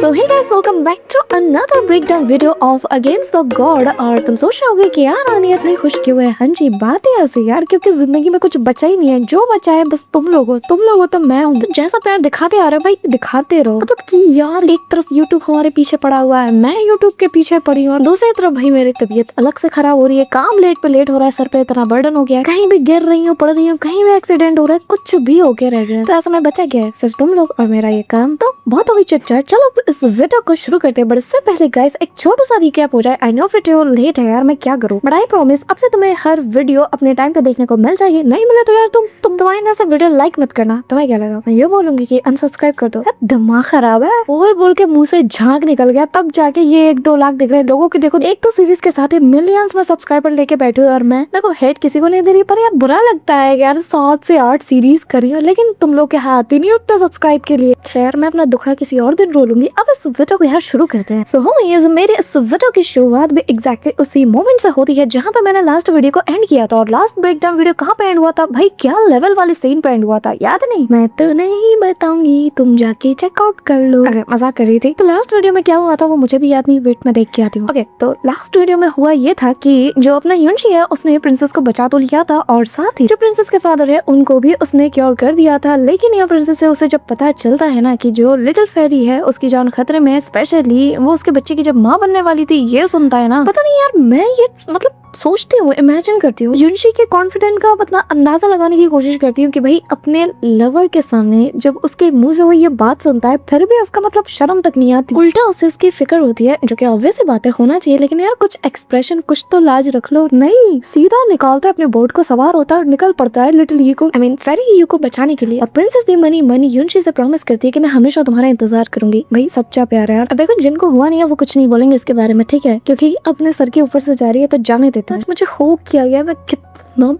So hey guys, welcome back to another breakdown video of Against the God। और तुम सोच रहे होगे कि यार आनी इतनी खुश क्यों है। हाँ जी, बात है ऐसी यार, क्योंकि जिंदगी में कुछ बचा ही नहीं है। जो बचा है बस तुम लोग हो तो मैं हूँ। तो जैसा प्यार दिखाते आ रहे भाई दिखाते रहो। मतलब कि यार एक तरफ YouTube हमारे पीछे पड़ा हुआ है, मैं YouTube के पीछे पड़ी हूँ, और दूसरी तरफ भाई मेरी तबीयत अलग से खराब हो रही है। काम लेट पे लेट हो रहा है, सर पे इतना बर्डन हो गया है, कहीं भी गिर रही हूँ, पड़ रही हूँ, कहीं भी एक्सीडेंट हो रहा है, कुछ भी हो के रह गया। तो ऐसा में बचा गया है सिर्फ तुम लोग और मेरा ये काम। तो बहुत हो गई चिट चैट, चलो इस वीडियो को शुरू करते हैं। बट इससे पहले गाइस एक छोटा सा रिकैप हो जाए। आई नो वीडियो लेट है यार, मैं क्या करूं, बट आई प्रॉमिस अब से तुम्हें हर वीडियो अपने टाइम पे देखने को मिल जाएगी। नहीं मिले तो यार तुम तुम्हारे से वीडियो लाइक मत करना। तुम्हें क्या लगा मैं ये बोलूंगी कि अनसब्सक्राइब कर दो? दिमाग खराब है, बोल के मुंह से झाग निकल गया, तब जाके ये 1-2 लाख दिख रहे हैं लोगों के। देखो एक तो सीरीज के साथ मिलियंस में सब्सक्राइबर लेके बैठे हुए, और मैं देखो हेट किसी को नहीं दे रही, पर यार बुरा लगता है यार 7 से 8 सीरीज करी है, लेकिन तुम लोग के हाथ ही नहीं उठते सब्सक्राइब के लिए। खैर मैं अपना दुखड़ा किसी और दिन रोलूंगी। अब इस वीडियो को यार शुरू करते हैं। सो मेरे इस वीडियो की शुरुआत भी एग्जैक्टली उसी मोमेंट से होती है जहाँ पे मैंने लास्ट वीडियो को एंड किया था। और लास्ट ब्रेकडाउन वीडियो कहाँ पे एंड हुआ था भाई, क्या लेवल वाले सीन पे एंड हुआ था, याद नहीं? मैं तो नहीं बताऊंगी, तुम जाके चेकआउट कर लो। अरे मजाक कर रही थी। तो लास्ट वीडियो में क्या हुआ था वो मुझे भी याद नहीं, वेट में देख के आती हूँ। ओके, तो लास्ट वीडियो में हुआ ये था कि जो अपना युनशी है उसने प्रिंसेस को बचा तो लिया था, और साथ ही जो प्रिंसेस के फादर है उनको भी उसने क्योर कर दिया था। लेकिन यहाँ प्रिंसेस से उसे जब पता चलता है ना कि जो लिटिल फेरी है उसकी जान खतरे में, स्पेशली वो उसके बच्चे की जब माँ बनने वाली थी, ये सुनता है ना, पता नहीं यार मैं ये मतलब सोचती हूँ, इमेजिन करती हूँ युनशी के कॉन्फिडेंट का मतलब अंदाजा लगाने की कोशिश करती हूँ कि भाई अपने लवर के सामने जब उसके मुंह से वो ये बात सुनता है फिर भी उसका मतलब शर्म तक नहीं आती, उल्टा उसे उसकी फिक्र होती है, जो कि ऑब्वियस सी बात है होना चाहिए। लेकिन यार कुछ एक्सप्रेशन, कुछ तो लाज रख लो। नहीं, सीधा निकालता है अपने बोट को, सवार होता है और निकल पड़ता है लिटिल यू को, आई मीन फेरी यू को बचाने के लिए। और प्रिंसेस दी मनी युनशी से प्रॉमिस करती है कि मैं हमेशा तुम्हारा इंतजार करूंगी। भाई सच्चा प्यार है यार। अब देखो जिनको हुआ नहीं है वो कुछ नहीं बोलेंगे इसके बारे में, ठीक है, क्योंकि अपने सर के ऊपर से जा रही है तो जाने देते हैं। मुझे हो किया गया, मैं कितना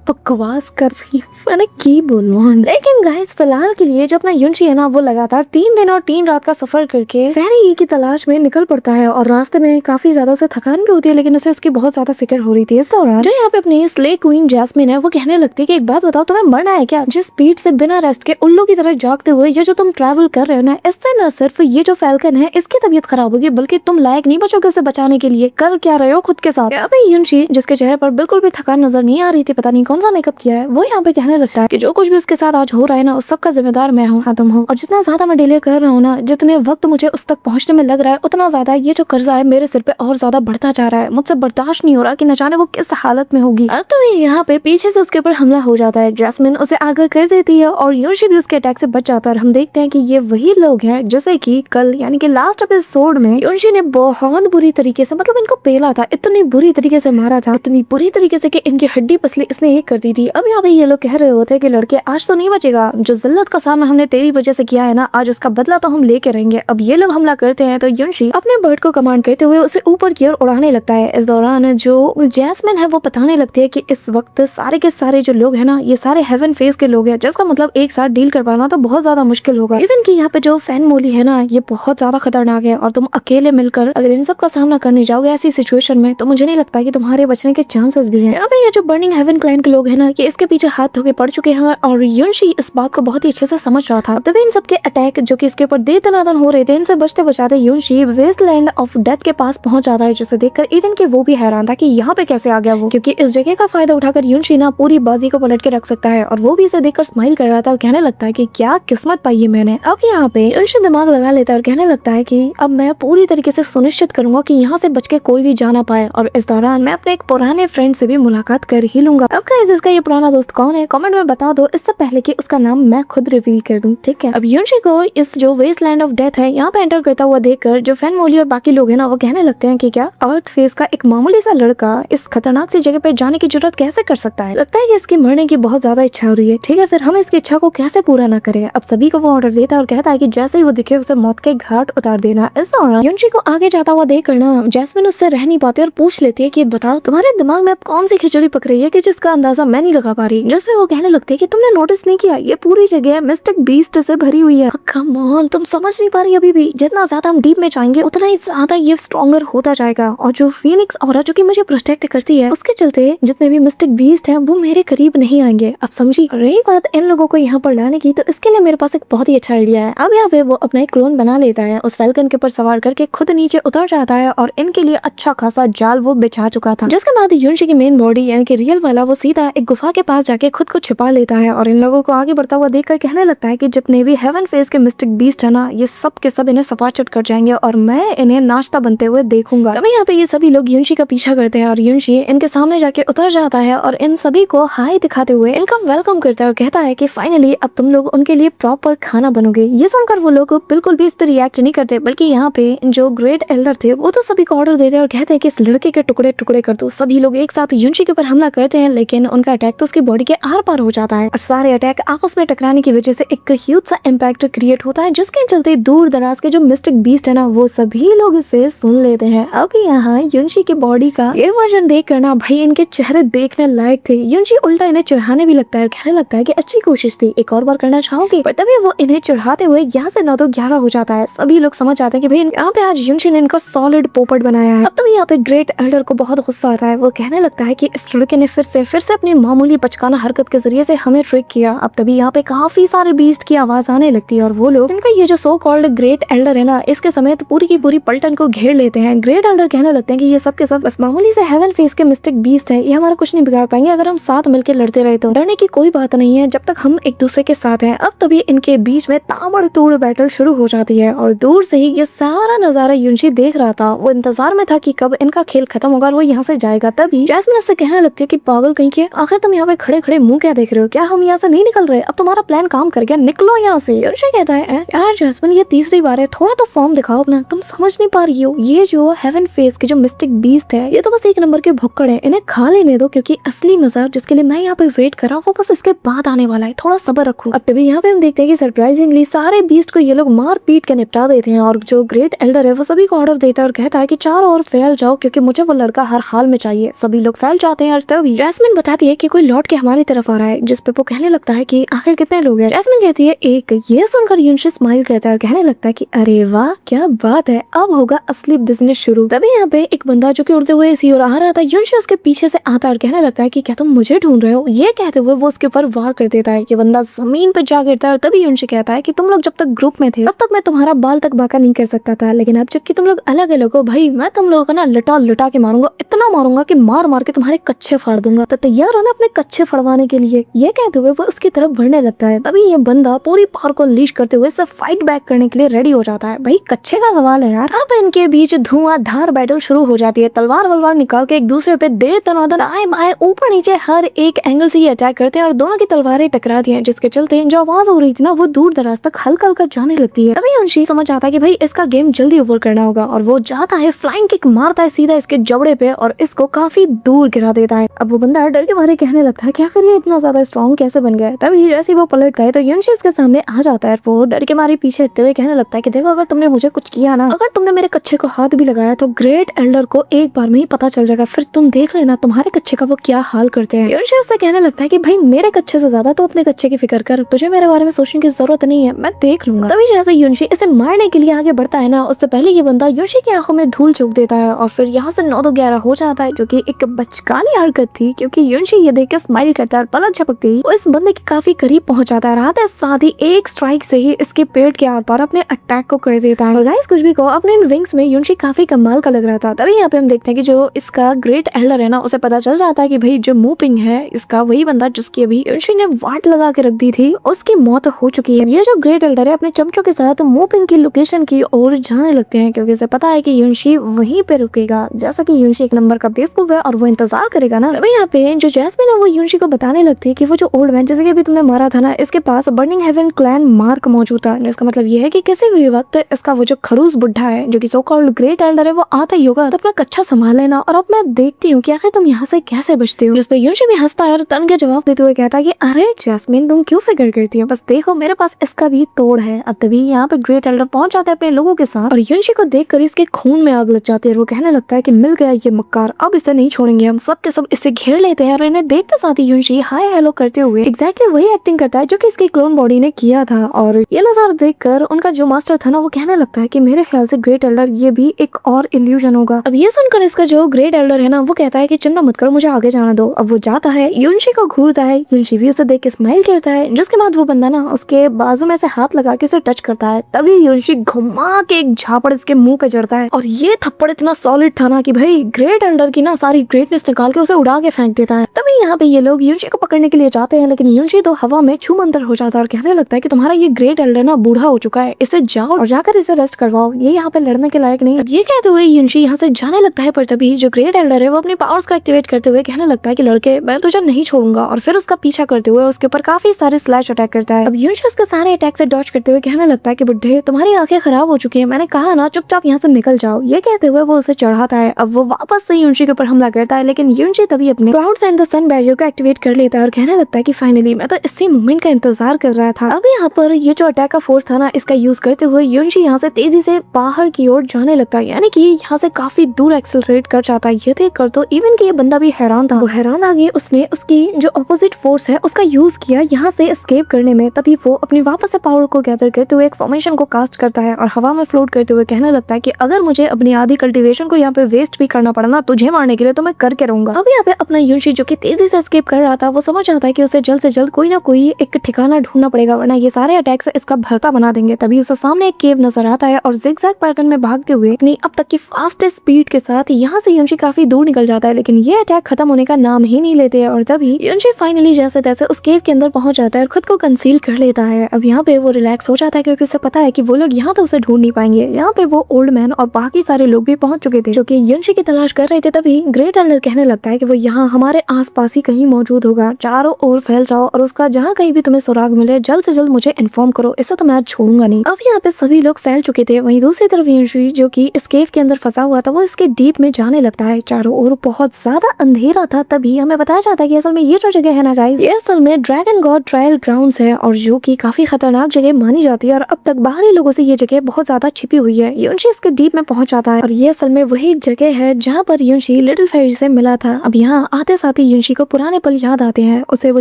बकवास कर रही हूँ, मैंने की बोलूं। लेकिन गाइस फिलहाल के लिए जो अपना युनशी है ना वो लगातार 3 दिन और 3 रात का सफर करके फेरी की तलाश में निकल पड़ता है। और रास्ते में काफी ज्यादा उसे थकान भी होती है, लेकिन उसे उसकी बहुत ज्यादा फिक्र हो रही थी। इस दौरान जो यहाँ पे अपनी स्ले क्वीन जैस्मिन है वो कहने लगती है कि एक बात बताओ, तुम्हें मरना है क्या? जिस स्पीड से बिना रेस्ट के उल्लू की तरह जागते हुए ये जो तुम ट्रैवल कर रहे हो ना, इससे न सिर्फ ये जो फैल्कन है इसकी तबीयत खराब होगी, बल्कि तुम लायक नहीं बचोगे उसे बचाने के लिए। कर क्या रहे हो खुद के साथ? अभी युनशी जिसके चेहरे पर बिल्कुल भी थकान नजर नहीं आ रही थी, पता नहीं कौन सा मेकअप किया है, वो यहाँ पे कहने लगता है कि जो कुछ भी उसके साथ आज हो रहा है ना उस सब का जिम्मेदार मैं हूँ। हाँ तुम हो, और जितना ज्यादा मैं डिले कर रहा हूँ ना, जितने वक्त मुझे उस तक पहुँचने में लग रहा है, उतना ज्यादा ये जो कर्जा है मेरे सिर पे और ज्यादा बढ़ता जा रहा है। मुझसे बर्दाश्त नहीं हो रहा कि न जाने वो किस हालत में होगी। अब तो यहाँ पे पीछे से उसके ऊपर हमला हो जाता है। जैस्मिन उसे आगे कर देती है और युनशी भी उसके अटैक से बच जाता है। और हम देखते हैं कि ये वही लोग हैं जैसे कि कल यानी कि लास्ट एपिसोड में युनशी ने बहुत बुरी तरीके से मतलब इनको पेला था, इतनी बुरी तरीके से मारा था, इतनी बुरी तरीके से कि इनकी हड्डी पसली इसने एक कर दी थी। अब यहाँ पे ये लोग कह रहे होते हैं कि लड़के आज तो नहीं बचेगा, जो जिल्लत का सामना हमने तेरी वजह से किया है ना, आज उसका बदला तो हम लेके रहेंगे। अब ये लोग हमला करते हैं तो युनशी अपने बर्ड को कमांड करते हुए उसे ऊपर की ओर उड़ाने लगता है। इस दौरान जो जैस्मिन है वो बताने लगती है कि इस वक्त सारे के सारे जो लोग हैं ना ये सारे हेवन फेस के लोग हैं, जिसका मतलब एक साथ डील कर पाना तो बहुत ज्यादा मुश्किल होगा। इवन कि यहाँ पे जो फैन मोली है ना ये बहुत ज्यादा खतरनाक है, और तुम अकेले मिलकर अगर इन सब का सामना करने जाओगे ऐसी सिचुएशन में तो मुझे नहीं लगता कि तुम्हारे बचने के चांसेस भी हैं। अब ये जो बर्निंग हेवन क्लाइंट के लोग हैं ना ये इसके पीछे हाथ धो के पड़ चुके हैं, और युनशी इस बात को बहुत ही अच्छे से समझ रहा था। तभी इन सबके अटैक जो कि इसके ऊपर दे दनादन हो रहे थे, इनसे बचते बचाते युनशी वेस्टलैंड ऑफ डेथ के पास पहुंच जाता है, जिसे देखकर इवन के वो भी हैरान था कि यहाँ पे कैसे आ गया वो, क्योंकि इस जगह का फायदा उठाकर युनशी ना पूरी बाजी को पलट के रख सकता है। और वो भी इसे देखकर स्माइल कर रहा था और कहने लगता है कि क्या किस्मत पाई है मैंने। अब यहाँ पे युनशी दिमाग लगा लेता है और कहने लगता है कि अब मैं पूरी तरीके से सुनिश्चित करूंगा कि यहाँ से बच के कोई भी जा ना पाए, और इस दौरान मैं अपने एक पुराने फ्रेंड से भी मुलाकात कर ही लूंगा। अब गाइस इसका ये पुराना दोस्त कौन है कमेंट में बता दो, इससे पहले कि उसका नाम मैं खुद रिवील कर दूं, ठीक है। अब युनशी को इस जो वेस्टलैंड ऑफ डेथ है यहाँ पे एंटर करता हुआ देखकर जो फैन मोली और बाकी लोग हैं ना वो कहने लगते हैं कि क्या अर्थ फेस का एक मामूली सा लड़का इस खतरनाक सी जगह पे जाने की जरूरत कैसे कर सकता है। लगता है कि इसकी मरने की बहुत ज्यादा इच्छा हो रही है, ठीक है, फिर हम इसकी इच्छा को कैसे पूरा ना करें। अब सभी को वो ऑर्डर देता है और कहता है कि जैसे ही वो दिखे उसे मौत के घाट उतार देना। इस दौरान युनशी को आगे जाता हुआ देख कर ना जैस्मिन उससे रह नहीं पाती और पूछ लेती है कि बताओ तुम्हारे दिमाग में अब कौन सी खिचड़ी पक रही है कि जिस इसका अंदाजा मैं नहीं लगा पा रही। जिसपे वो कहने लगती है कि तुमने नोटिस नहीं किया ये पूरी जगह मिस्टिक बीस्ट से भरी हुई है। कम ऑन, तुम समझ नहीं पा रही अभी भी। जितना ज्यादा हम डीप में जाएंगे उतना ही ज्यादा ये स्ट्रॉन्गर होता जाएगा। और जो फीनिक्स ऑरा जो कि मुझे प्रोटेक्ट करती है, उसके चलते जितने भी मिस्टिक बीस्ट है वो मेरे करीब नहीं आएंगे। अब समझी। रही बात इन लोगों को यहाँ पर लाने की, तो इसके लिए मेरे पास एक बहुत ही अच्छा आइडिया है। अब यहाँ पे वो अपना एक क्लोन बना लेता है, उस फैल्कन के ऊपर सवार करके खुद नीचे उतर जाता है और इनके लिए अच्छा खासा जाल वो बिछा चुका था। जिसके बाद युनशी की मेन बॉडी यानी कि रियल वाला वो सीधा एक गुफा के पास जाके खुद को छिपा लेता है और इन लोगों को आगे बढ़ता हुआ देखकर कहने लगता है कि जितने भी हेवन फेस के मिस्टिक बीस्ट है ना, ये सब के सब इन्हें सपाचट कर जाएंगे और मैं इन्हें नाश्ता बनते हुए देखूंगा। तभी यहाँ पे ये सभी लोग युनशी का पीछा करते हैं और युनशी इनके सामने जाके उतर जाता है और इन सभी को हाई दिखाते हुए इनका वेलकम करता है और कहता है कि फाइनली अब तुम लोग उनके लिए प्रॉपर खाना बनोगे। ये सुनकर वो लोग बिल्कुल भी इस पर रिएक्ट नहीं करते, बल्कि यहाँ पे जो ग्रेट एल्डर थे वो तो सभी को ऑर्डर देते हैं और कहते हैं कि इस लड़के के टुकड़े टुकड़े कर दो। सभी लोग एक साथ युनशी के ऊपर हमला करते हैं, लेकिन उनका अटैक तो उसकी बॉडी के आर पार हो जाता है और सारे अटैक आपस में टकराने की वजह से एक ह्यूज सा इम्पैक्ट क्रिएट होता है, जिसके चलते दूर दराज के जो मिस्टिक बीस्ट है ना, वो सभी लोग इसे सुन लेते हैं। अब यहाँ युनशी की बॉडी का ये वर्जन देख कर ना भाई इनके चेहरे देखने लायक थे। युनशी उल्टा इन्हें चढ़ाने भी लगता है, कहने लगता है कि अच्छी कोशिश थी, एक और बार करना चाहोगे। पर तभी वो इन्हें चढ़ाते हुए यहाँ से 9 तो 11 हो जाता है। सभी लोग समझ जाते हैं कि भाई यहाँ पे आज युनशी ने इनको सॉलिड पोपट बनाया है। अब तभी यहाँ पे ग्रेट एल्डर को बहुत गुस्सा आता है। वो कहने लगता है कि इस लड़के ने फिर से अपनी मामूली बचकाना हरकत के जरिए से हमें ट्रिक किया। अब तभी यहाँ पे काफी सारे बीस्ट की आवाज आने लगती है और वो लोग इनका ये जो सो कॉल्ड ग्रेट एल्डर है ना, इसके समेत पूरी की पूरी पलटन को घेर लेते हैं। ग्रेट एल्डर कहने लगते हैं कि ये सब के सब बस मामूली से हेवन फेस के मिस्टिक बीस्ट है, ये हमारा कुछ नहीं बिगाड़ पाएंगे अगर हम साथ मिलकर लड़ते रहे तो। डरने की कोई बात नहीं है जब तक हम एक दूसरे के साथ हैं। अब तभी इनके बीच में ताबड़तोड़ बैटल शुरू हो जाती है और दूर से ही ये सारा नजारा युनशी देख रहा था। वो इंतजार में था कि कब इनका खेल खत्म होगा और वो यहाँ से जाएगा। तभी जैस्मिन इससे कहने लगती है कि पागल कहीं के, आखिर तुम यहाँ पे खड़े खड़े मुंह क्या देख रहे हो? क्या हम यहाँ से नहीं निकल रहे? अब तुम्हारा प्लान काम कर गया, निकलो यहाँ से। युनशी कहता है यार जैस्मिन ये तीसरी बार है, थोड़ा तो फॉर्म दिखाओ अपना, तुम समझ नहीं पा रही हो। ये जो हेवन फेस के जो मिस्टिक बीस्ट है ये तो बस एक नंबर के भुक्कड़ है, इन्हें खा लेने दो, क्योंकि असली मजा जिसके लिए मैं यहाँ पे वेट कर रहा हूँ वो बस इसके बाद आने वाला है, थोड़ा सब्र रखो। अब तभी यहाँ पे हम देखते हैं कि सरप्राइजिंगली सारे बीस्ट को ये लोग मार पीट के निपटा देते हैं और जो ग्रेट एल्डर है वो सभी को ऑर्डर देता है और कहता है कि चारों ओर फैल जाओ क्योंकि मुझे वो लड़का हर हाल में चाहिए। सभी लोग फैल जाते हैं और तभी जैस्मिन बताती है कि कोई लौट के हमारी तरफ आ रहा है, जिस पे वो कहने लगता है कि आखिर कितने लोग हैं। जैस्मिन कहती है एक। ये सुनकर युनशी स्माइल करता है और कहने लगता है कि अरे वाह क्या बात है, अब होगा असली बिजनेस शुरू। तभी यहाँ पे एक बंदा जो कि उड़ते हुए इसी ओर आ रहा था, युनशी उसके पीछे से आता है और कहने लगता है कि क्या तुम मुझे ढूंढ रहे हो? ये कहते हुए वो उसके ऊपर वार कर देता है। ये बंदा जमीन पर जा गिरता है और तभी युनशी कहता है कि तुम लोग जब तक ग्रुप में थे तब तक मैं तुम्हारा बाल तक बाका नहीं कर सकता था, लेकिन अब जबकि तुम लोग अलग अलग हो भाई, मैं तुम लोगों को ना लटा लटा के मारूंगा, इतना मारूंगा कि मार मार के तुम्हारे कच्चे फाड़ दूंगा, तो तैयार हो ना अपने कच्चे फड़वाने के लिए। ये कहते हुए वो उसकी तरफ बढ़ने लगता है। तभी ये बंदा पूरी पावर को अनलीश करते हुए सब फाइट बैक करने के लिए रेडी हो जाता है। भाई कच्चे का सवाल है यार। अब इनके बीच धुआंधार बैटल शुरू हो जाती है। तलवार वलवार निकाल के एक दूसरे पे दे तनादन दाएं बाएं ऊपर नीचे हर एक एंगल से ये अटैक करते हैं और दोनों की तलवारें टकराती हैं, जिसके चलते जो आवाज हो रही थी ना वो दूर दराज तक हल्का हल्का जाने लगती है। तभी युनशी समझ आता है कि भाई इसका गेम जल्दी ओवर करना होगा और वो जाता है फ्लाइंग किक मारता है सीधा इसके जबड़े पे और इसको काफी दूर गिरा देता है। अब वो बंदा डर के मारे कहने लगता है क्या करिए इतना ज्यादा स्ट्रॉन्ग कैसे बन गया? तभी जैसे वो पलटता है तो युनशी उसके सामने आ जाता है। वो डर के मारे पीछे हटते हुए कहने लगता है कि देखो अगर तुमने मुझे कुछ किया ना, अगर तुमने मेरे कच्चे को हाथ भी लगाया तो ग्रेट एल्डर को एक बार में ही पता चल जाएगा, फिर तुम देख लेना तुम्हारे कच्चे का वो क्या हाल करते हैं। युनशी उससे कहने लगता है कि भाई मेरे कच्चे से ज्यादा तो अपने कच्चे की फिक्र कर, तुझे मेरे बारे में सोचने की जरूरत नहीं है, मैं देख लूंगा। तभी जैसे युनशी इसे मारने के लिए आगे बढ़ता है ना, उससे पहले ये बंदा युनशी की आंखों में धूल झोंक देता है और फिर यहाँ से 9 तो 11 हो जाता है, जो कि एक बचकानी हरकत थी क्योंकि युनशी ये देख के स्माइल करता है और पलक झपकते ही वो इस बंदे के काफी करीब पहुंच जाता है। रात है साथ ही एक स्ट्राइक से ही इसके पेट के आर पार अपने अटैक को कर देता है। और गाइस कुछ भी को अपने इन विंग्स में युनशी काफी कमाल का लग रहा था। तभी यहाँ पे हम देखते हैं कि जो इसका ग्रेट एल्डर है ना, उसे पता चल जाता है कि भाई जो मूपिंग है इसका वही बंदा जिसकी अभी युनशी ने वाट लगा के रख दी थी, उसकी मौत हो चुकी है। ये जो ग्रेट एल्डर है अपने चमचों के साथ मूपिंग की लोकेशन की ओर जाने लगते हैं क्योंकि इसे पता है कि युनशी वहीं पे रुकेगा, जैसा कि युनशी एक नंबर का बेवकूफ है और वो इंतजार करेगा ना। तभी यहाँ पे जो जैस्मिन है वो युनशी को बताने लगती है कि वो जो ओल्ड मैन जैसे कि अभी तुमने मारा था ना, इसके पास बर्निंग हेवन क्लैन मार्क मौजूद था, जिसका मतलब ये है कि किसी भी वक्त इसका वो जो खड़ूस बुढ़ा है जो कि सो कॉल्ड ग्रेट एल्डर है वो आता ही होगा, तो अपना कच्चा संभाल लेना और अब मैं देखती हूँ कि आखिर तुम यहाँ से कैसे बचते हो। जिसपे युनशी भी हंसता है और तन के जवाब देते हुए कहता है कि अरे जैस्मिन तुम क्यों फिक्र करती हो, बस देखो मेरे पास इसका भी तोड़ है। अब तभी यहाँ पे ग्रेट एल्डर पहुंच जाता है अपने लोगों के साथ और युनशी को देखकर इसके खून में आग लग जाती है। वो कहने लगता है कि मिल गया ये मक्कार, अब इसे नहीं छोड़ेंगे, हम सब के सब इसे घेर लेंगे लेते हैं और इन्हें देखते साथ ही युनशी हाय हेलो करते हुए एग्जैक्टली वही एक्टिंग करता है जो कि इसकी क्लोन बॉडी ने किया था। और ये नजारा देखकर उनका जो मास्टर था ना वो कहने लगता है कि मेरे ख्याल से ग्रेट एल्डर ये भी एक और इल्यूजन होगा। अब ये सुनकर इसका जो ग्रेट एल्डर है ना वो कहता है कि चिंता मत करो, मुझे आगे जाना दो। अब वो जाता है, युनशी को घूरता है, युनशी भी उसे देख के स्माइल करता है, जिसके बाद वो बंदा ना उसके बाजू में से हाथ लगा के उसे टच करता है। तभी युनशी घुमा के एक झापड़ इसके मुंह पे जड़ता है और ये थप्पड़ इतना सॉलिड था ना कि भाई ग्रेट एल्डर की ना सारी ग्रेटनेस निकाल के उसे उड़ा के फेंक देता है। तभी यहाँ पे ये लोग युनशी को पकड़ने के लिए जाते हैं, लेकिन युनशी तो हवा में छूमंतर हो जाता है और कहने लगता है कि तुम्हारा ये ग्रेट एल्डर ना बूढ़ा हो चुका है, इसे जाओ और जाकर इसे रेस्ट करवाओ, ये यहाँ पे लड़ने के लायक नहीं। अब ये कहते हुए युनशी यहाँ से जाने लगता है, पर तभी जो ग्रेट एल्डर है वो अपनी पावर्स को एक्टिवेट करते हुए कहने लगता है कि लड़के मैं तुझे नहीं छोड़ूंगा, और फिर उसका पीछा करते हुए उसके ऊपर काफी सारे स्लैश अटैक करता है। अब युनशी उसके सारे अटैक से डॉज करते हुए कहने लगता है कि बुड्ढे तुम्हारी आंखें खराब हो चुकी है, मैंने कहा ना चुपचाप यहाँ से निकल जाओ। ये कहते हुए वो उसे चढ़ाता है। अब वो वापस से युनशी के ऊपर हमला करता है, लेकिन युनशी तभी अपने clouds and the sun barrier को एक्टिवेट कर लेता है और कहने लगता है कि फाइनली मैं तो इसी मोमेंट का इंतजार कर रहा था। अब यहाँ पर ये जो अटैक का फोर्स था ना इसका यूज करते हुए युनशी यहाँ से तेजी से बाहर की ओर जाने लगता है, यानी कि यहाँ से काफी दूर एक्सेलरेट कर जाता है। ये देख कर तो इवन कि ये बंदा भी हैरान था। वो हैरान आ गई, उसने उसकी जो अपोजिट फोर्स है उसका यूज किया यहाँ से एस्केप करने में। तभी वो अपनी वापस से पावर को गैदर करते हुए एक फॉर्मेशन को कास्ट करता है और हवा में फ्लोट करते हुए कहने लगता है कि अगर मुझे अपनी आधी कल्टीवेशन को यहाँ पे वेस्ट भी करना पड़ा ना तुझे मारने के लिए तो मैं करके रहूंगा। अब यहाँ पे अपना युनशी जो कि तेजी से एस्केप कर रहा था वो समझ आता है कि उसे जल्द से जल्द कोई ना कोई एक ठिकाना ढूंढना पड़ेगा, वरना ये सारे अटैक्स इसका भरता बना देंगे। तभी उसे सामने एक केव नजर आता है और जिगजैग पैटर्न में भागते हुए अपनी अब तक की फास्टेस्ट स्पीड के साथ यहाँ से युनशी काफी दूर निकल जाता है, लेकिन ये अटैक खत्म होने का नाम ही नहीं लेते हैं। और तभी युनशी फाइनली जैसे तैसे उस केव के अंदर पहुंच जाता है और खुद को कंसील कर लेता है। अब यहाँ पे वो रिलैक्स हो जाता है क्योंकि उसे पता है कि वो लोग यहाँ तो उसे ढूंढ नहीं पाएंगे। यहाँ पे वो ओल्ड मैन और बाकी सारे लोग भी पहुंच चुके थे जो कि युनशी की तलाश कर रहे थे। तभी ग्रेट एल्डर कहने लगता है कि वो यहाँ हमारे आसपास ही कहीं मौजूद होगा, चारों ओर फैल जाओ और उसका जहाँ कहीं भी तुम्हें सुराग मिले जल्द से जल्द मुझे इन्फॉर्म करो, इसे तो मैं आज छोड़ूंगा नहीं। अब यहाँ पे सभी लोग फैल चुके थे, वहीं दूसरी तरफ युनशी जो कि इस केव के अंदर फंसा हुआ था वो इसके डीप में जाने लगता है। चारों ओर बहुत ज्यादा अंधेरा था। तभी हमें बताया जाता है कि असल में ये जो जगह है ना गाइस, ये असल में ड्रैगन गॉड ट्रायल ग्राउंड्स है और जो कि काफी खतरनाक जगह मानी जाती है और अब तक बाहरी लोगों से ये जगह बहुत ज्यादा छिपी हुई है। युनशी इसके डीप में पहुंच जाता है और ये असल में वही जगह है जहाँ पर युनशी लिटिल फेरी से मिला था। अब यहाँ आते साथ ही युनशी को पुराने पल याद आते हैं। उसे वो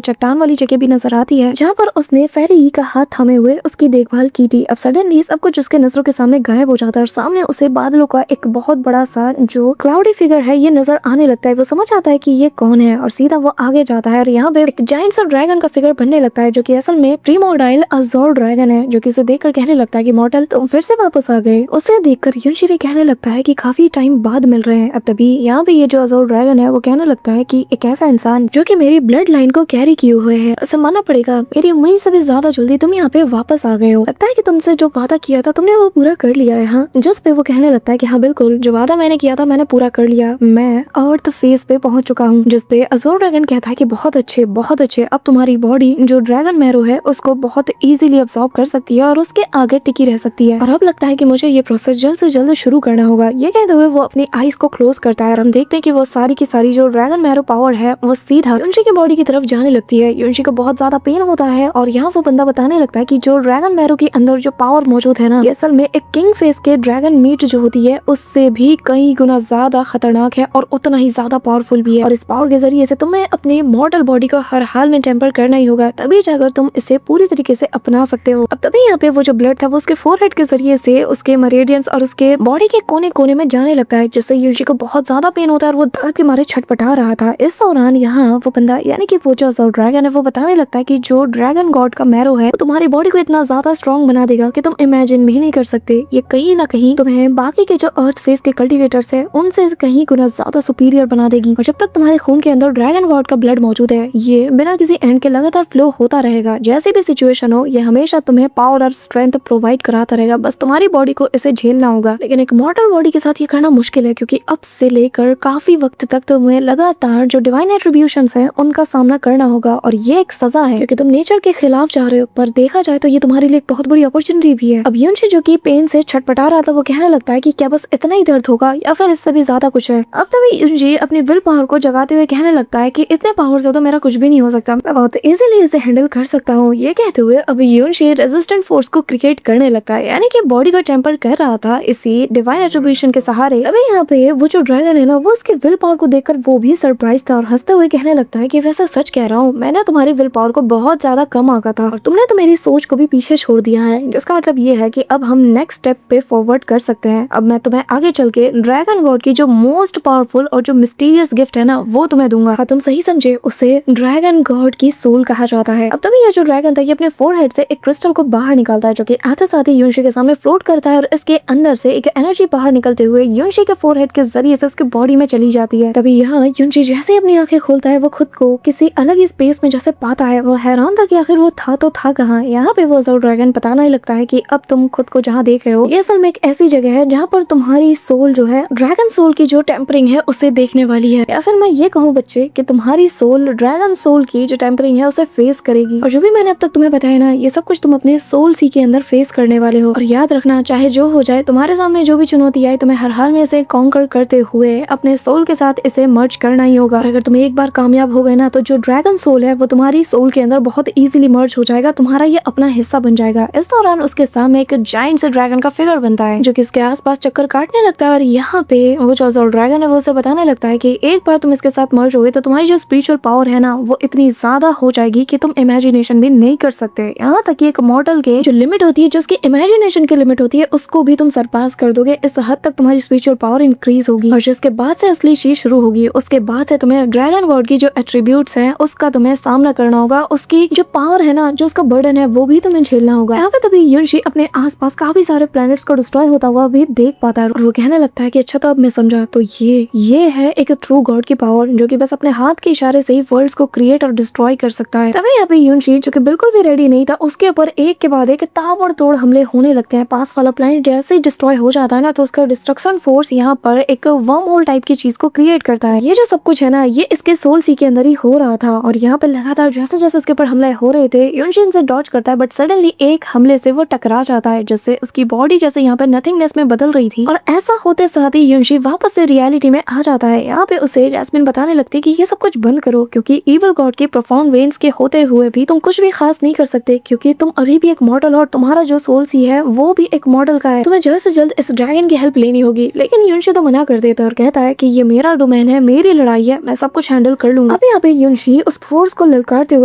चट्टान वाली जगह भी नजर आती है जहाँ पर उसने फेरी का हाथ थामे हुए उसकी देखभाल की थी। अब सडनली सब कुछ उसके नजरों के सामने गायब हो जाता है और सामने उसे बादलों का एक बहुत बड़ा सा जो क्लाउडी फिगर है ये नजर आने लगता है। वो समझ आता है कि ये कौन है और सीधा वो आगे जाता है और यहाँ पे एक जायंट सा ड्रैगन का फिगर बनने लगता है जो कि असल में प्रीमोडाइल अज़ोर ड्रैगन है, जो कि उसे देखकर कहने लगता है कि मॉर्टल तुम फिर से वापस आ गए। उसे देखकर युनशी भी कहने लगता है कि काफी टाइम बाद मिल रहे हैं। अब तभी यहाँ पे ये जो अज़ोर ड्रैगन है वो कहने लगता है कि एक ऐसा इंसान जो कि मेरी ब्लड लाइन को कैरी किए हुए है, उसे मानना पड़ेगा, मेरी उम्मीद से भी ज्यादा जल्दी तुम यहाँ पे वापस आ गए हो। लगता है कि तुमसे जो वादा किया था तुमने वो पूरा कर लिया है। हाँ, जिस पे वो कहने लगता है कि हाँ बिल्कुल, जो वादा मैंने किया था मैंने पूरा कर लिया, मैं अर्थ फेस पे पहुंच चुका हूँ। जिस पे अज़ोर ड्रैगन कहता है कि बहुत अच्छे बहुत अच्छे, अब तुम्हारी बॉडी जो ड्रैगन मैरो है उसको बहुत इजीली अब्सॉर्ब कर सकती है और उसके आगे टिकी रह सकती है। और अब लगता है कि मुझे ये प्रोसेस जल्द से जल्द शुरू करना होगा। ये कहते हुए वो अपनी आईज को क्लोज करता है और हम देखते हैं कि वो सारी की सारी जो ड्रैगन मैरो पावर है वो सीधा युनशी की बॉडी की तरफ जाने लगती है। युनशी को बहुत ज्यादा पेन होता है और यहाँ वो बंदा बताने लगता है कि जो ड्रैगन मैरो के अंदर जो पावर मौजूद है ना, ये असल में एक किंग फेस के ड्रैगन मीट जो होती है उससे भी कई गुना ज्यादा खतरनाक है और उतना ही ज्यादा पावरफुल भी है। और इस पावर के जरिए से तुम्हें अपनी मॉर्टल बॉडी को हर हाल में टेम्पर करना ही होगा, तभी जाकर तुम इसे पूरी तरीके से अपना सकते हो। अब तभी यहाँ पे वो जो ब्लड था वो उसके फोरहेड के जरिए से उसके मेरिडियंस और उसके बॉडी के कोने कोने में जाने लगता है, जिससे युनशी को बहुत ज्यादा पेन होता है और वो दर्द के मारे छटपटा रहा था। इस दौरान यहाँ वो बंदा यानी कि वो जो अज़ोर ड्रैगन है वो बताने लगता है कि जो ड्रैगन गॉड का मैरो है वो तुम्हारी बॉडी को इतना ज्यादा स्ट्रॉन्ग बना देगा कि तुम इमेजिन भी नहीं कर सकते। ये कहीं ना कहीं तुम्हें बाकी के जो अर्थ फेस के कल्टीवेटर्स है उनसे कहीं गुना ज्यादा सुपीरियर बना देगी। और जब तक तुम्हारे खून के अंदर ड्रैगन गॉड का ब्लड मौजूद है ये बिना किसी एंड के लगातार फ्लो होता रहेगा। जैसी भी सिचुएशन हो ये हमेशा तुम्हें पावर और स्ट्रेंथ प्रोवाइड कराता रहेगा, बस तुम्हारी बॉडी को इसे झेलना होगा। लेकिन एक मॉर्टल बॉडी के साथ ये करना मुश्किल है क्योंकि अब से लेकर काफी वक्त तक तुम्हें लगातार जो डिवाइन एट्रीब्यूशंस है उनका सामना करना होगा और ये एक सजा है क्योंकि तुम नेचर के खिलाफ जा रहे हो। पर देखा जाए तो ये तुम्हारे लिए एक बहुत बड़ी अपॉर्चुनिटी भी है। अब युनशी जो कि पेन से छटपटा रहा था वो कहने लगता है कि क्या बस इतना ही दर्द होगा या फिर इससे भी ज्यादा कुछ है। अब तभी युनशी अपनी विल पावर को जगाते हुए कहने लगता है कि इतने पावर से तो मेरा कुछ भी नहीं हो सकता, मैं बहुत इजीली इसे हैंडल कर सकता हूँ। ये कहते हुए अब युनशी रेजिस्टेंट फोर्स को क्रिएट करने लगता है, यानी कि बॉडी को टेम्पर कर रहा था इसी डिवाइन एट्रीब्यूशन के सहारे। अभी यहाँ पे वो जो ड्रैगन है ना वो उसके विल पावर को देखकर वो भी सरप्राइज आहिस्ता और हंसते हुए कहने लगता है कि वैसे सच कह रहा हूँ, मैंने तुम्हारी विल पावर को बहुत ज्यादा कम आंका था और तुमने तो मेरी सोच को भी पीछे छोड़ दिया है, जिसका मतलब ये है कि अब हम नेक्स्ट स्टेप पे फॉरवर्ड कर सकते हैं। अब मैं तुम्हें आगे चल के ड्रैगन गॉड की जो मोस्ट पावरफुल और जो मिस्टीरियस गिफ्ट है ना वो तुम्हें दूंगा। हाँ तुम सही समझे, उसे ड्रैगन गॉड की सोल कहा जाता है। अब तभी ये जो ड्रैगन था ये अपने फोरहेड से एक क्रिस्टल को बाहर निकालता है, जो कि आते साथ ही युनशी के सामने फ्लोट करता है और इसके अंदर से एक एनर्जी बाहर निकलते हुए युनशी के फोरहेड के जरिए से उसके बॉडी में चली जाती है। तभी यहाँ युनशी जैसे अपनी आंखें खोलता है वो खुद को किसी अलग ही स्पेस में जैसे पाता है। वो हैरान था कि आखिर वो था तो था कहाँ। यहाँ पे वो ड्रैगन बताने लगता है कि अब तुम खुद को जहाँ देख रहे हो ये असल में एक ऐसी जगह है जहाँ पर तुम्हारी सोल जो है ड्रैगन सोल की जो टेम्परिंग है उसे देखने वाली है, या फिर मैं ये कहूँ बच्चे कि तुम्हारी सोल ड्रैगन सोल की जो टेम्परिंग है उसे फेस करेगी। और जो भी मैंने अब तक तुम्हें बताया ना ये सब कुछ तुम अपने सोल सी के अंदर फेस करने वाले हो। और याद रखना चाहे जो हो जाए तुम्हारे सामने जो भी चुनौती आए तुम्हें हर हाल में इसे कॉन्कर करते हुए अपने सोल के साथ इसे मर्ज करना ही होगा। और अगर तुम एक बार कामयाब हो गए ना तो जो ड्रैगन सोल है वो तुम्हारी सोल के अंदर बहुत इजीली मर्ज हो जाएगा, तुम्हारा ये अपना हिस्सा बन जाएगा। इस दौरान उसके सामने एक जायंट से ड्रैगन का फिगर बनता है जो कि इसके आसपास चक्कर काटने लगता है। और यहाँ पे वो जो ड्रैगन है वो उसे बताने लगता है कि एक बार तुम इसके साथ मर्ज हो गए तो तुम्हारी जो स्पिरिचुअल पावर है ना वो इतनी ज्यादा हो जाएगी कि तुम इमेजिनेशन भी नहीं कर सकते। यहाँ तक कि एक मॉडल के जो लिमिट होती है, जो उसकी इमेजिनेशन की लिमिट होती है, उसको भी तुम सरपास कर दोगे। इस हद तक तुम्हारी स्पिरिचुअल पावर इंक्रीज होगी। और जिसके बाद से असली चीज शुरू होगी, उसके बाद से तुम्हें ड्रैगन गॉड की जो एट्रीब्यूट्स हैं उसका तुम्हें सामना करना होगा। उसकी जो पावर है ना, जो उसका बर्डन है वो भी तुम्हें झेलना होगा। यहाँ पे तभी युनशी अपने आसपास काफी सारे प्लैनेट्स को डिस्ट्रॉय होता हुआ भी देख पाता है और वो कहने लगता है कि अच्छा तो अब मैं समझा, तो ये है एक ट्रू गॉड की पावर जो कि बस अपने हाथ के इशारे से ही वर्ल्ड्स को क्रिएट और डिस्ट्रॉय कर सकता है। तभी यहाँ पे युनशी जो कि बिल्कुल भी रेडी नहीं था, उसके ऊपर एक के बाद एक ताबड़तोड़ हमले होने लगते हैं। पास वाला प्लैनेट जैसे ही डिस्ट्रॉय हो जाता है ना तो उसका डिस्ट्रक्शन फोर्स यहाँ पर एक वर्म होल टाइप की चीज को क्रिएट करता है। ये जो सब कुछ है ना ये इसके सोल सी के अंदर ही हो रहा था और यहाँ पे लगातार जैसे जैसे उसके ऊपर हमले हो रहे थे युनशी इनसे डॉज करता है, बट सडनली एक हमले से वो टकरा जाता है जिससे उसकी बॉडी जैसे यहाँ पे नथिंगनेस में बदल रही थी। और ऐसा होते साथ ही युनशी वापस से रियलिटी में आ जाता है। यहाँ पे उसे जैस्मिन बताने लगती है कि ये सब कुछ बंद करो, क्योंकि इविल गॉड के प्रोफाउंड वेन्स के होते हुए भी तुम कुछ भी खास नहीं कर सकते, क्योंकि तुम अभी भी एक मॉडल और तुम्हारा जो सोल सी है वो भी एक मॉडल का है। तुम्हें जल्द से जल्द इस ड्रैगन की हेल्प लेनी होगी। लेकिन युनशी तो मना कर देता है और कहता है कि ये मेरा डोमेन है, मेरी लड़ाई है, मैं सब कुछ हैंडल कर लूंगा। अब यहाँ पे युनशी उस फोर्स को ललकारते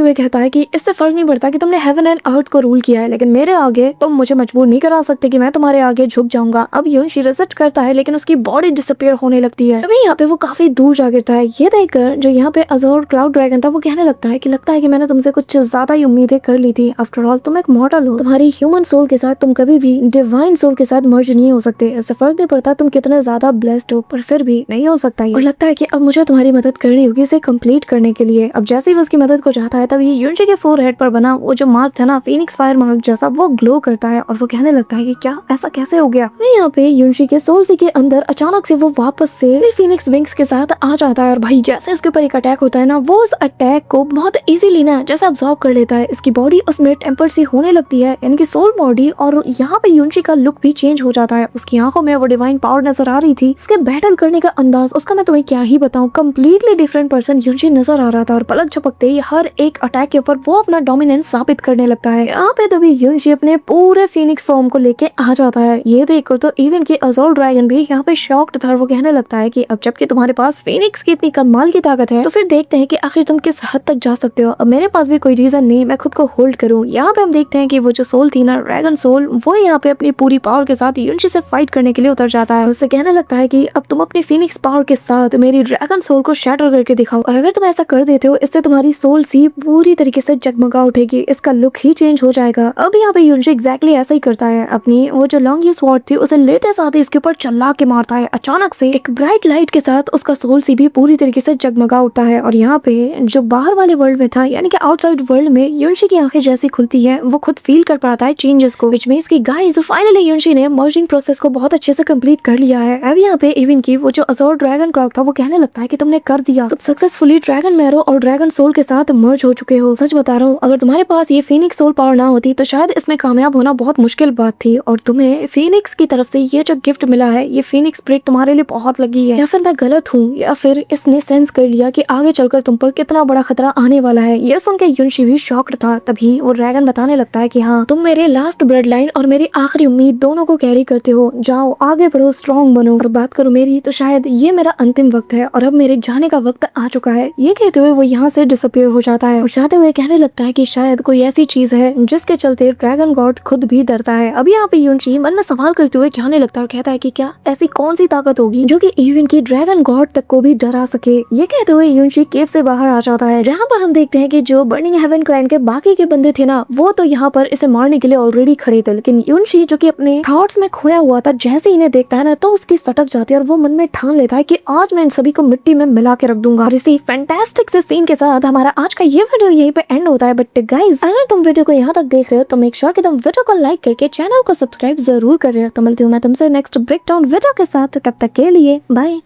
हुए कहता है कि इससे फर्क नहीं पड़ता कि तुमने हेवन एंड अर्थ को रूल किया है, लेकिन मेरे आगे तुम मुझे मजबूर नहीं करा सकते कि मैं तुम्हारे आगे झुक जाऊंगा। अब युनशी रिजेक्ट करता है लेकिन उसकी बॉडी डिसअपीयर होने लगती है। अभी यहाँ पे वो काफी दूर जा गिरता है। ये देखकर जो यहाँ पे अज़ोर क्लाउड ड्रैगन था वो कहने लगता है कि मैंने तुमसे कुछ ज्यादा ही उम्मीदें कर ली थी। आफ्टर ऑल तुम एक मॉडल हो, तुम्हारी ह्यूमन सोल के साथ तुम कभी भी डिवाइन सोल के साथ मर्ज नहीं हो सकते। इससे फर्क नहीं पड़ता तुम कितने ज्यादा ब्लेस्ड हो, पर फिर भी नहीं हो सकता। और लगता है कि अब मुझे तुम्हारी मदद करनी होगी इसे कंप्लीट करने के लिए। अब जैसे ही वो उसकी मदद को चाहता है तभी युनशी के फोरहेड पर बना वो जो मार्क था ना, फीनिक्स फायर मार्क जैसा, वो ग्लो करता है और वो कहने लगता है कि क्या ऐसा कैसे हो गया। मैं यहाँ पे युनशी के सोल सी के अंदर अचानक से वो वापस से फीनिक्स विंग्स के साथ आ जाता है और भाई जैसे उसके ऊपर एक अटैक होता है ना, वो उस अटैक को बहुत इजीली ना जैसे अब्सॉर्ब कर लेता है। इसकी बॉडी उसमें टेम्पर सी होने लगती है, यानी कि सोल बॉडी। और यहाँ पे युनशी का लुक भी चेंज हो जाता है। उसकी आंखों में वो डिवाइन पावर नजर आ रही थी। इसके बैटल करने का अंदाज उसका मैं तुम्हें क्या ही बताऊं, कम्प्लीटली डिफरेंट पर्सन युनशी नजर आ रहा था। और पलक झपकते ही हर एक अटैक के ऊपर वो अपना डोमिनेंस साबित करने लगता है। यहाँ पे तभी युनशी अपने पूरे फीनिक्स फॉर्म को लेके आ जाता है। ये देखकर तो इवन की अज़ोर ड्रैगन भी यहाँ पे शॉक्ड था। वो कहने लगता है कि अब जबकि तुम्हारे पास फीनिक्स की इतनी कमाल की ताकत है तो फिर देखते हैं कि आखिर तुम किस हद तक जा सकते हो। अब मेरे पास भी कोई रीजन नहीं मैं खुद को होल्ड करूँ। यहाँ पे हम देखते हैं कि वो जो सोल थी ना, ड्रैगन सोल, वो यहाँ पे अपनी पूरी पावर के साथ युनशी से फाइट करने के लिए उतर जाता है। उससे कहने लगता है कि अब तुम अपनी फीनिक्स पावर के साथ मेरी ड्रैगन सोल को शैटर करके दिखाओ, और अगर तुम ऐसा कर देते हो इससे तुम्हारी सोल सी पूरी तरीके से जगमगा उठेगी, इसका लुक ही चेंज हो जाएगा। अब यहाँ पे युनशी एग्जैक्टली ऐसा ही करता है। अपनी वो जो लॉन्ग स्वॉर्ड थी उसे लेते साथ ही इसके ऊपर चला के मारता है। अचानक से एक ब्राइट लाइट के साथ उसका सोल सी भी पूरी तरीके से जगमगा उठता है। और यहाँ पे जो बाहर वाले वर्ल्ड में था, यानी कि आउटसाइड वर्ल्ड में, युनशी की आंखें जैसी खुलती है वो खुद फील कर पाता है चेंजेस को, विच मींस कि गाइस फाइनली युनशी ने मर्जिंग प्रोसेस को बहुत अच्छे से कंप्लीट कर लिया है। अब यहाँ पे इवन की वो जो अज़ोर ड्रैगन क्राउड था वो कहने लगता है कि तुमने कर दिया, तुम सक्सेसफुली ड्रैगन मैरो और ड्रैगन सोल के साथ मर्ज हो चुके हो। सच बता रहा हूँ, अगर तुम्हारे पास ये फीनिक्स सोल पावर ना होती तो शायद इसमें कामयाब होना बहुत मुश्किल बात थी। और तुम्हें फीनिक्स की तरफ से ये जो गिफ्ट मिला है, ये फीनिक्स स्पिरिट तुम्हारे लिए बहुत लगी है। या फिर मैं गलत हूँ, या फिर इसने सेंस कर लिया कि आगे चलकर तुम पर कितना बड़ा खतरा आने वाला है। ये सुन के युनशी भी शॉक्ड था। तभी वो ड्रैगन बताने लगता है कि हाँ, तुम मेरे लास्ट ब्लड लाइन और मेरी आखिरी उम्मीद दोनों को कैरी करते हो। जाओ आगे बढ़ो, स्ट्रॉन्ग बनो। और बात करो मेरी तो शायद ये मेरा अंतिम वक्त है और अब मेरे जाने का वक्त आ चुका है। ये कहते हुए वो यहाँ से डिसअपियर हो जाता है और जाते हुए कहने लगता है कि शायद कोई ऐसी चीज है जिसके चलते ड्रैगन गॉड खुद भी डरता है। अब यहाँ पे यूनशी मन में सवाल करते हुए जाने लगता है और कहता है कि क्या ऐसी कौन सी ताकत होगी जो कि इवन की ड्रैगन गॉड तक को भी डरा सके। ये कहते हुए यूनशी केव से बाहर आ जाता है। यहाँ पर हम देखते हैं कि जो बर्निंग हेवन क्लैन के बाकी के बंदे थे ना, वो तो यहाँ पर इसे मारने के लिए ऑलरेडी खड़े थे, लेकिन यूनशी जो कि अपने थॉट्स में खोया हुआ था, जैसे इन्हें देखता है ना तो उसकी सटक जाती है और वो मन में ठान लेता है कि आज मैं इन सभी को मिट्टी में मिला के रख दूंगा। और इसी फैंटास्टिक से सीन के साथ हमारा आज का ये वीडियो यहीं पे एंड होता है। बट गाइस, अगर तुम वीडियो को यहाँ तक देख रहे हो तो मेक श्योर कि तुम वीडियो को लाइक करके चैनल को सब्सक्राइब जरूर कर रहे हो। तो मिलती हूँ मैं तुमसे नेक्स्ट ब्रेकडाउन वीडियो के साथ, तब तक के लिए बाय।